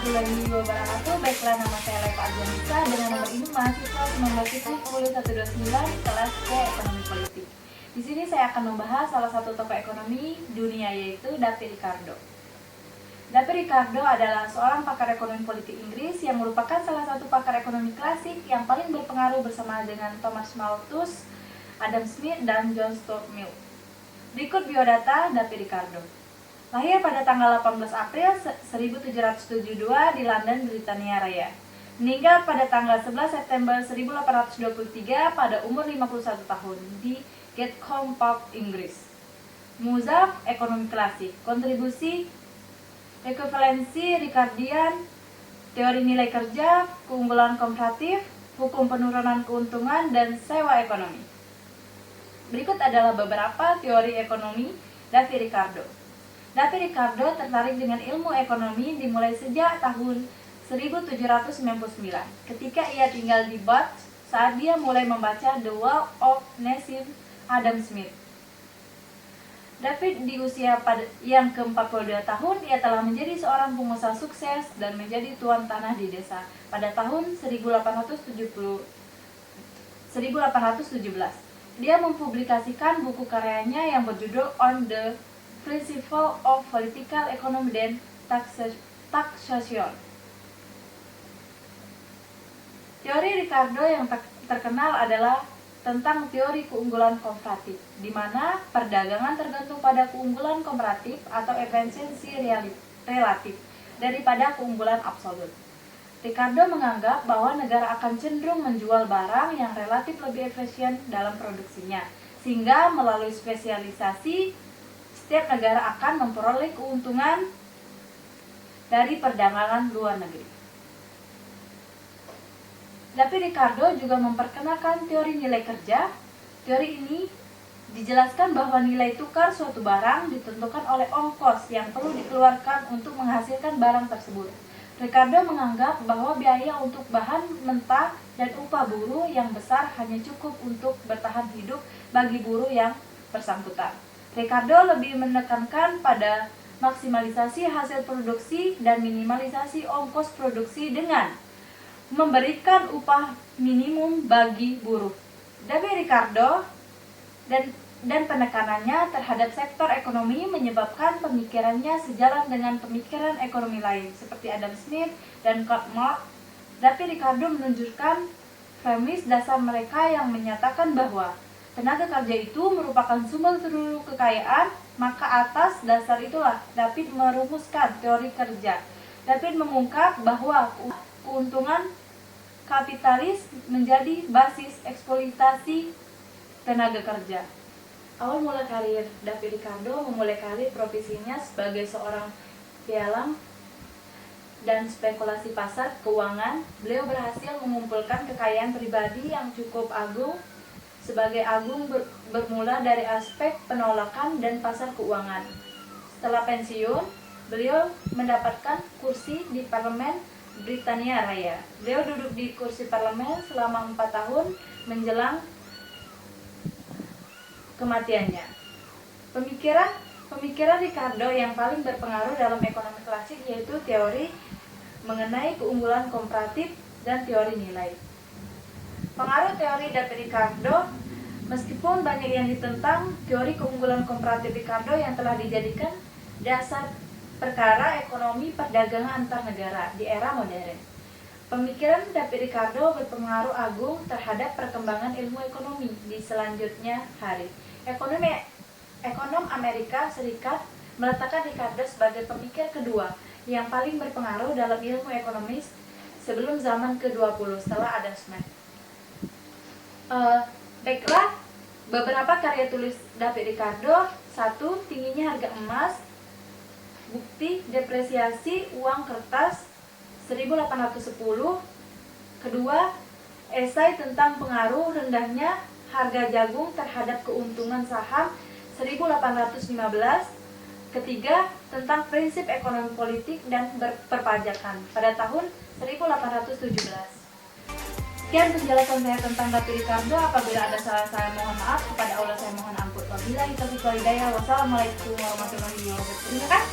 warahmatullahi wabarakatuh. Baiklah, nama saya Leva Agwanisa dengan nomor induk mahasiswa 1910 kelas C Ekonomi Politik. Di sini saya akan membahas salah satu tokoh ekonomi dunia, yaitu David Ricardo. David Ricardo adalah seorang pakar ekonomi politik Inggris yang merupakan salah satu pakar ekonomi klasik yang paling berpengaruh bersama dengan Thomas Malthus, Adam Smith, dan John Stuart Mill. Berikut biodata David Ricardo. Lahir pada tanggal 18 April 1772 di London, Britania Raya. Meninggal pada tanggal 11 September 1823 pada umur 51 tahun di Gatcombe Park, Inggris. Muzaf ekonomi klasik, kontribusi ekuivalensi Ricardian, teori nilai kerja, keunggulan komparatif, hukum penurunan keuntungan, dan sewa ekonomi. Berikut adalah beberapa teori ekonomi David Ricardo. David Ricardo tertarik dengan ilmu ekonomi dimulai sejak tahun 1799 ketika ia tinggal di Bath saat dia mulai membaca The Wealth of Nations Adam Smith. David di usia yang ke-42 tahun, ia telah menjadi seorang pengusaha sukses dan menjadi tuan tanah di desa pada tahun 1817. Dia mempublikasikan buku karyanya yang berjudul On the Principle of Political Economy and Taxation. Teori Ricardo yang terkenal adalah tentang teori keunggulan komparatif, di mana perdagangan tergantung pada keunggulan komparatif atau efisiensi relatif daripada keunggulan absolut. Ricardo menganggap bahwa negara akan cenderung menjual barang yang relatif lebih efisien dalam produksinya, sehingga melalui spesialisasi setiap negara akan memperoleh keuntungan dari perdagangan luar negeri. David Ricardo juga memperkenalkan teori nilai kerja. Teori ini dijelaskan bahwa nilai tukar suatu barang ditentukan oleh ongkos yang perlu dikeluarkan untuk menghasilkan barang tersebut. Ricardo menganggap bahwa biaya untuk bahan mentah dan upah buruh yang besar hanya cukup untuk bertahan hidup bagi buruh yang bersangkutan. Ricardo lebih menekankan pada maksimalisasi hasil produksi dan minimalisasi ongkos produksi dengan memberikan upah minimum bagi buruh. David Ricardo dan penekanannya terhadap sektor ekonomi menyebabkan pemikirannya sejalan dengan pemikiran ekonomi lain seperti Adam Smith dan Karl Marx. David Ricardo menunjukkan premis dasar mereka yang menyatakan bahwa tenaga kerja itu merupakan sumber seluruh kekayaan, maka atas dasar itulah David merumuskan teori kerja. David mengungkap bahwa keuntungan kapitalis menjadi basis eksploitasi tenaga kerja. Awal mula karir David Ricardo memulai karir profesinya sebagai seorang pialang dan spekulasi pasar keuangan. Beliau berhasil mengumpulkan kekayaan pribadi yang cukup agung. Sebagai agung bermula dari aspek penolakan dan pasar keuangan. Setelah pensiun, beliau mendapatkan kursi di parlemen Britania Raya. Beliau duduk di kursi parlemen selama 4 tahun menjelang kematiannya. Pemikiran Ricardo yang paling berpengaruh dalam ekonomi klasik yaitu teori mengenai keunggulan komparatif dan teori nilai. Pengaruh teori David Ricardo, meskipun banyak yang ditentang, teori keunggulan komparatif Ricardo yang telah dijadikan dasar perkara ekonomi perdagangan antar negara di era modern. Pemikiran David Ricardo berpengaruh agung terhadap perkembangan ilmu ekonomi di selanjutnya hari. Ekonom Amerika Serikat meletakkan Ricardo sebagai pemikir kedua yang paling berpengaruh dalam ilmu ekonomi sebelum zaman ke-20 setelah Adam Smith. Baiklah, beberapa karya tulis David Ricardo. 1. Tingginya harga emas, bukti depresiasi uang kertas 1810. Kedua, esai tentang pengaruh rendahnya harga jagung terhadap keuntungan saham 1815. Ketiga, tentang prinsip ekonomi politik dan perpajakan pada tahun 1817. Sekian penjelasan saya tentang David Ricardo. Apabila ada salah, saya mohon maaf. Kepada Allah saya mohon ampun. Wabillahi taufiq wal hidayah. Wassalamualaikum warahmatullahi wabarakatuh. Terima kasih.